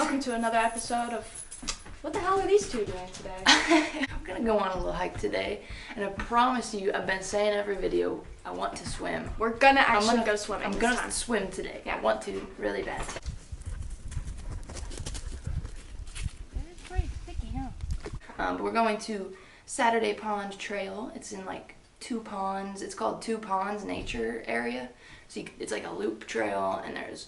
Welcome to another episode of what the hell are these two doing today? I'm gonna go on a little hike today, and I promise you, I've been saying every video, I want to swim. We're gonna actually go swimming. I'm gonna swim today. Yeah. I want to really bad. It's pretty sticky, huh? We're going to Saturday Pond Trail. It's in like Two Ponds. It's called Two Ponds Nature Area. So it's like a loop trail, and there's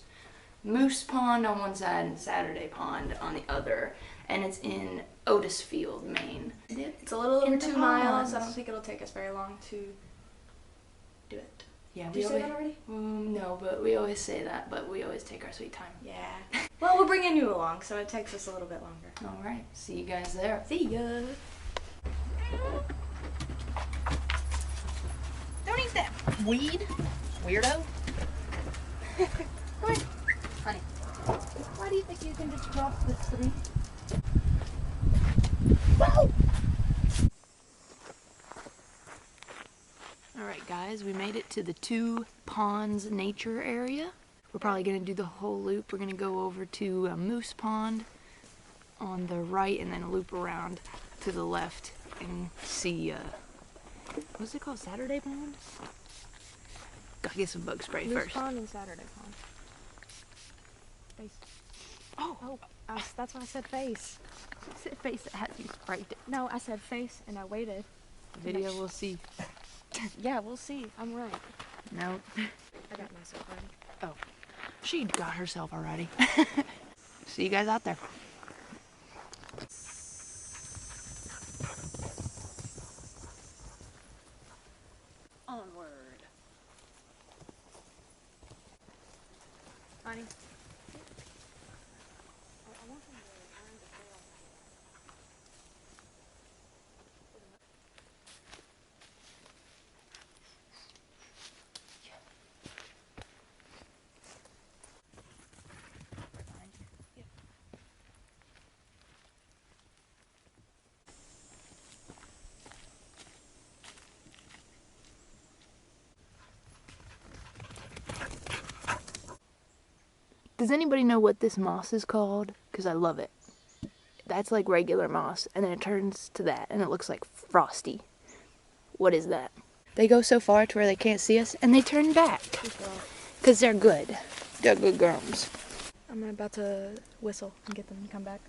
Moose Pond on one side and Saturday Pond on the other, and it's in Otisfield, Maine. It's a little over 2 miles. I don't think it'll take us very long to do it. Yeah, Did you say that already? No, but we always say that, but we always take our sweet time. Yeah. Well, we're bringing you along, so it takes us a little bit longer. All right. See you guys there. See ya. Don't eat that weed, weirdo. Come on, honey. Why do you think you can just cross the street? Whoa! Alright guys, we made it to the Two Ponds Nature Area. We're probably going to do the whole loop. We're going to go over to Moose Pond on the right and then loop around to the left and see, what's it called? Saturday Pond? Gotta get some bug spray Moose first. Pond and Saturday Pond. Face. Oh, That's why I said face. I said face that hasn't sprayed it. No, I said face and I waited. Video, we'll see. Yeah, we'll see. I'm right. No. I got myself ready. Oh, she got herself already. See you guys out there. Onward. Honey. Does anybody know what this moss is called? Because I love it. That's like regular moss, and then it turns to that, and it looks like frosty. What is that? They go so far to where they can't see us, and they turn back. Because they're good. They're good girls. I'm about to whistle and get them to come back.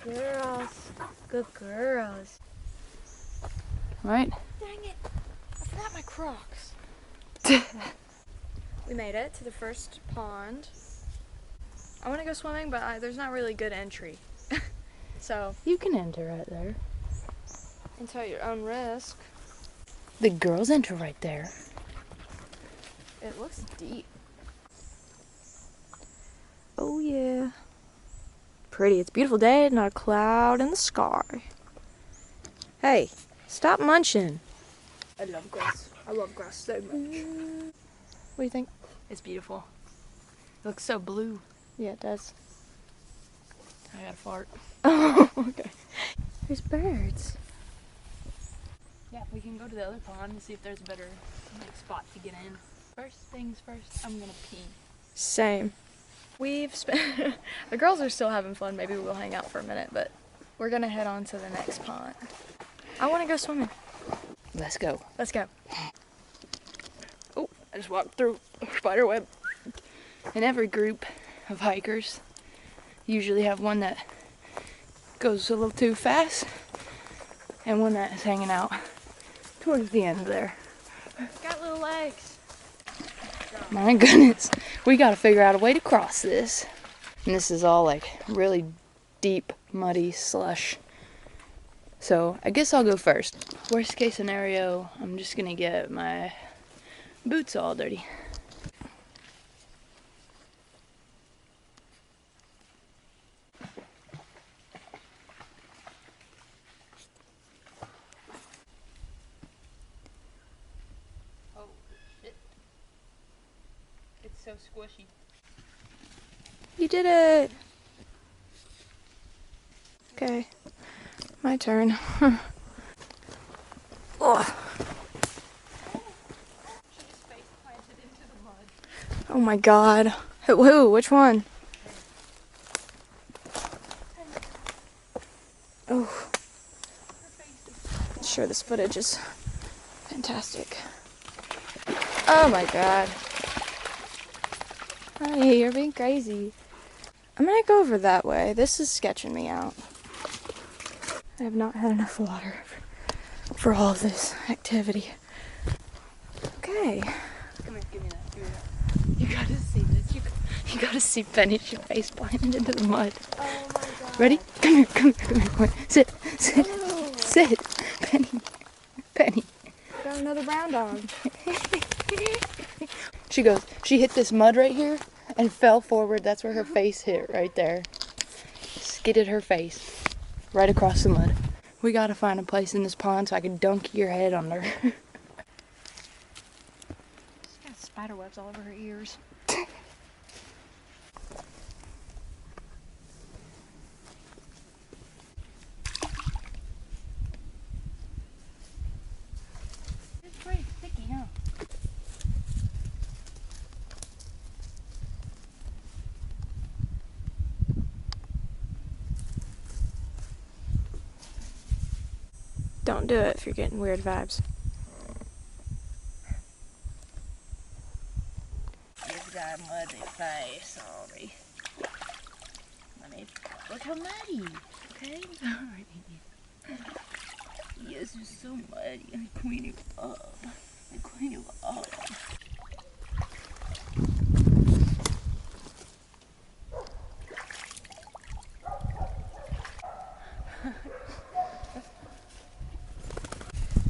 Good girls. Good girls. Right? Dang it. I forgot my Crocs. We made it to the first pond. I want to go swimming, but there's not really good entry. So You can enter right there. it's at your own risk. The girls enter right there. It looks deep. Oh yeah. Pretty. It's a beautiful day, not a cloud in the sky. Hey, stop munching. I love grass. I love grass so much. What do you think? It's beautiful. It looks so blue. Yeah, it does. I got a fart. Oh, okay. There's birds. Yeah, we can go to the other pond and see if there's a better spot to get in. First things first, I'm gonna pee. Same. We've spent... The girls are still having fun. Maybe we'll hang out for a minute, but we're gonna head on to the next pond. I want to go swimming. Let's go. Let's go. Oh, I just walked through a spider web. In every group of hikers, you usually have one that goes a little too fast and one that is hanging out towards the end there. Got little legs. My goodness, we gotta figure out a way to cross this. And this is all like really deep, muddy slush. So I guess I'll go first. Worst case scenario, I'm just gonna get my boots all dirty. Oh shit. It's so squishy. You did it. Okay, my turn. Oh. my god. Who? Which one? Oh. Sure, this footage is fantastic. Oh my god. Honey, you're being crazy. I'm gonna go over that way. This is sketching me out. I have not had enough water for all of this activity. Okay. Come here, give me that. Give me that. You gotta see this. You gotta see Penny. She face planted into the mud. Oh my god. Ready? Come here, come here, come here. Come here. Sit, sit, sit. Penny, Penny. Got another brown dog. She hit this mud right here and fell forward. That's where her face hit, right there. Skidded her face right across the mud. We gotta find a place in this pond so I can dunk your head under. She's got spider webs all over her ears. It's pretty sticky, huh? Don't do it if you're getting weird vibes. You've got a muddy face, sorry. I mean, look how muddy, okay? Sorry. Yes, it's so muddy. I clean you up. I clean you up.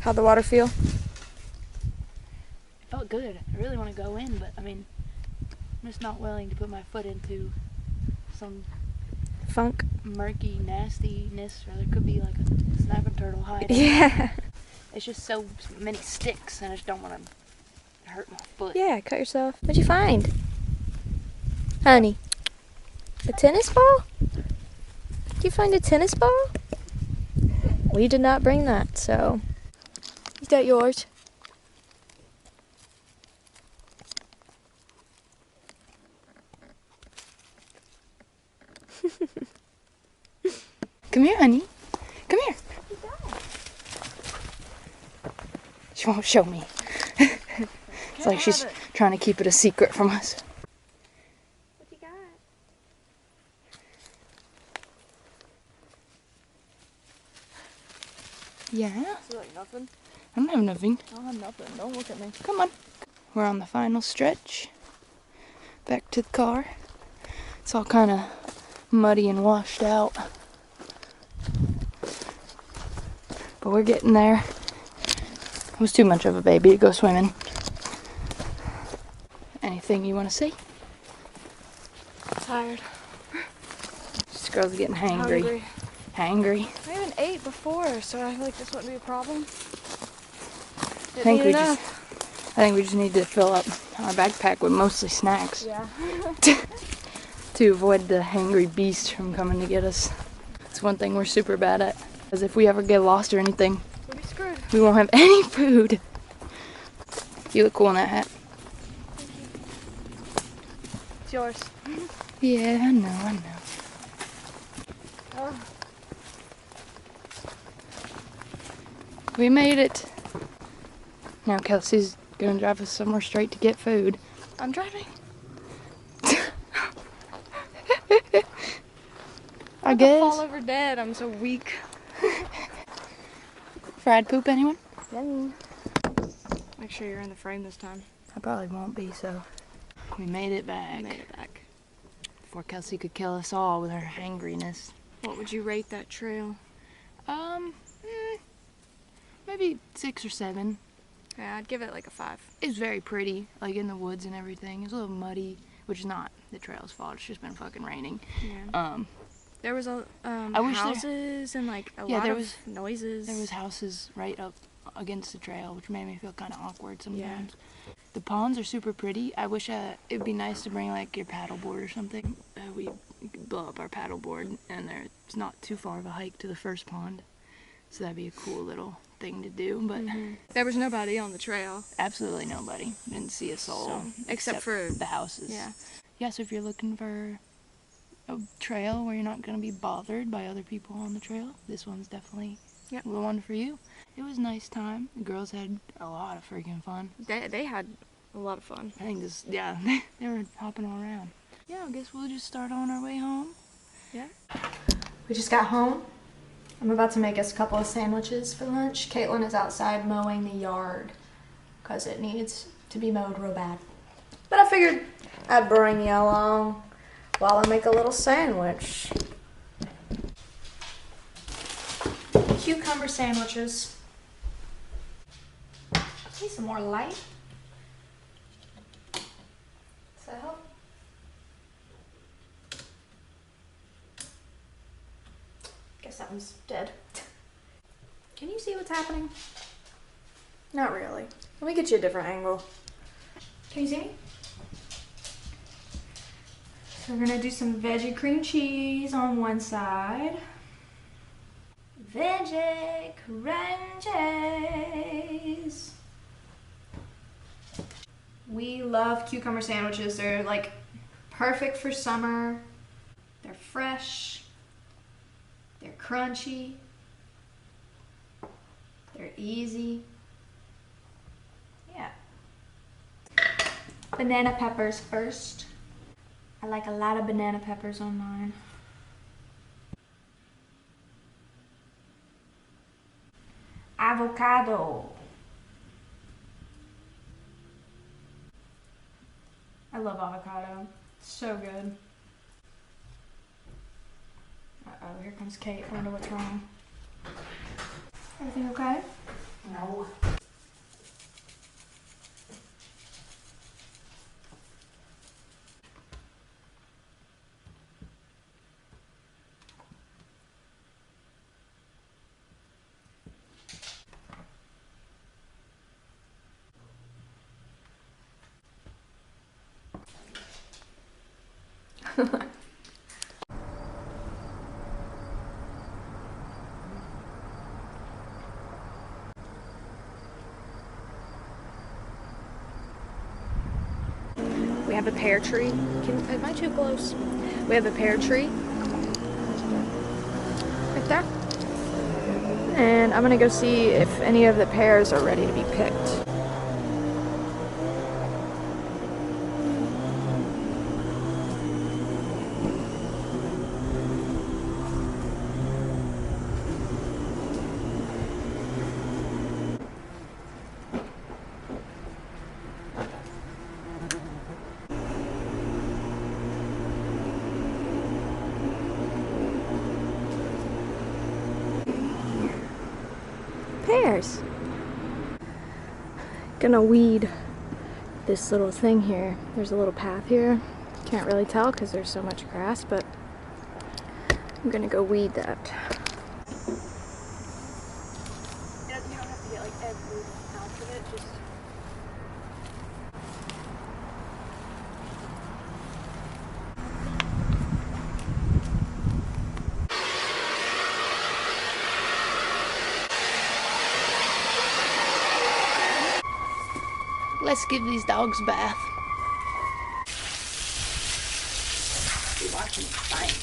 How'd the water feel? It felt good. I really want to go in, but I mean, I'm just not willing to put my foot into some Funk? murky nastiness, or there could be like a snapping turtle hide. Yeah. It's just so many sticks, and I just don't want to hurt my foot. Yeah, cut yourself. What'd you find? Honey. A tennis ball? Did you find a tennis ball? We did not bring that, so. Is that yours? Come here, honey. Come here. She won't show me. It's like she's trying to keep it a secret from us. What you got? Yeah? Is it like nothing? I don't have nothing. I don't have nothing. Don't look at me. Come on. We're on the final stretch. Back to the car. It's all kind of muddy and washed out. But we're getting there. I was too much of a baby to go swimming. Anything you want to say? Tired. This girl's getting hangry. Hangry. I haven't ate before, so I feel like this wouldn't be a problem. I think we just need to fill up our backpack with mostly snacks. Yeah. To avoid the hangry beast from coming to get us. It's one thing we're super bad at. Because if we ever get lost or anything, We'll be screwed. we won't have any food. You look cool in that hat. It's yours. Yeah, I know. Oh. We made it. Now Kelsey's gonna drive us somewhere straight to get food. I'm driving. I guess. Fall over dead. I'm so weak. Fried poop, anyone? Make sure you're in the frame this time. I probably won't be, so. We made it back. Made it back. Before Kelsey could kill us all with her hangriness. What would you rate that trail? Maybe 6 or 7. Yeah, I'd give it like a 5. It was very pretty, like in the woods and everything. It was a little muddy, which is not the trail's fault. It's just been fucking raining. Yeah. There was a wish houses and like a Yeah, lot there of was- noises. was houses right up against the trail, which made me feel kind of awkward sometimes. The ponds are super pretty. I wish it'd be nice to bring like your paddleboard or something. We could blow up our paddleboard, and it's not too far of a hike to the first pond, so that'd be a cool little thing to do, but There was nobody on the trail. absolutely nobody. Didn't see a soul. So, except for the houses. Yeah. Yeah, so if you're looking for a trail where you're not going to be bothered by other people on the trail, this one's definitely the one for you. It was a nice time. The girls had a lot of freaking fun. They had a lot of fun. I think they were hopping all around. Yeah, I guess we'll just start on our way home. Yeah. We just got home. I'm about to make us a couple of sandwiches for lunch. Caitlin is outside mowing the yard because it needs to be mowed real bad. But I figured I'd bring you along while I make a little sandwich. Cucumber sandwiches. Need some more light. Does that help? Guess that one's dead. Can you see what's happening? Not really. Let me get you a different angle. Can you see me? So we're gonna do some veggie cream cheese on one side. Veggie crunchies. We love cucumber sandwiches. They're like perfect for summer. They're fresh. They're crunchy. They're easy. Yeah. Banana peppers first. I like a lot of banana peppers on mine. Avocado. I love avocado. It's so good. Uh-oh, here comes Cait. I wonder what's wrong. Everything okay? No. We have a pear tree. Am I too close? We have a pear tree. Right there. And I'm gonna go see if any of the pears are ready to be picked. Pears. Gonna weed this little thing here. There's a little path here. Can't really tell because there's so much grass, but I'm gonna go weed that. You don't have to get like every ounce of it, just let's give these dogs a bath. Be watching the fight.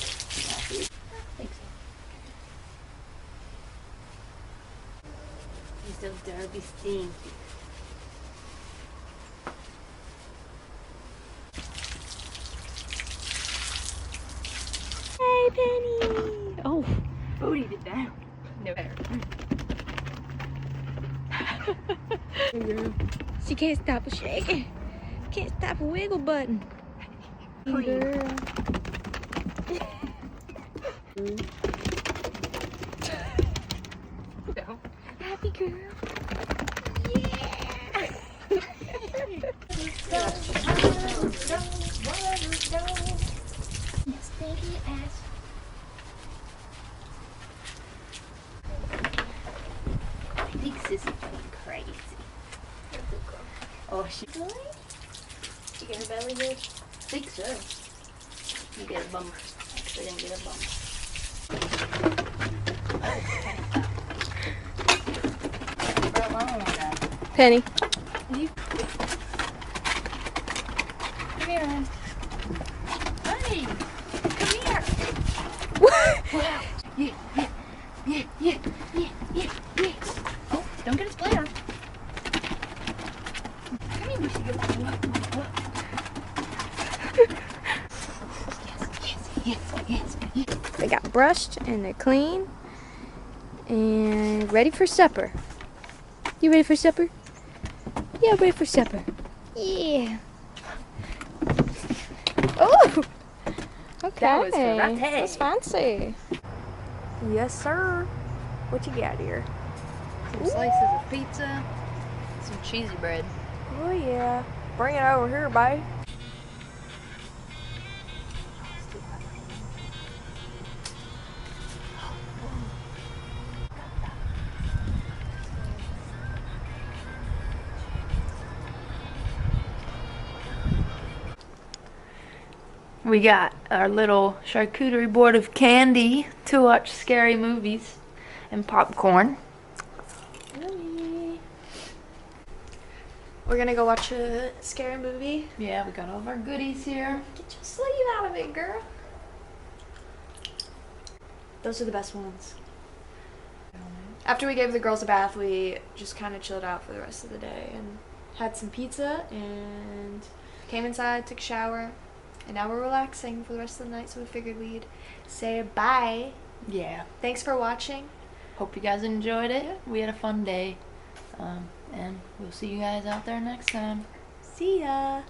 He's so dirty, stinky. Hey, Penny! Oh, Booty did that. No better. she can't stop a shaking. Can't stop a wiggle button. Girl. No. Happy girl. Stinky ass. I think Sissy's going crazy. Oh, she Really? You get her belly good? I think so. You get a bummer. Actually, didn't get a bummer. Penny. Come here, man. Honey, come here. Wow. Yeah. Oh, don't get a splatter. Come here, Lucy. Yes. They got brushed and they're clean and ready for supper. You ready for supper? Yeah, ready for supper. Yeah. Oh! Okay. That was karate. That's fancy. Yes, sir. What you got here? Some slices of pizza, some cheesy bread. Oh, yeah. Bring it over here, babe. We got our little charcuterie board of candy to watch scary movies and popcorn. We're gonna go watch a scary movie. Yeah, we got all of our goodies here. Get your sleeve out of it, girl. Those are the best ones. After we gave the girls a bath, we just kind of chilled out for the rest of the day and had some pizza and came inside, took a shower, and now we're relaxing for the rest of the night, so we figured we'd say bye. Yeah. Thanks for watching. Hope you guys enjoyed it. We had a fun day. And we'll see you guys out there next time. See ya.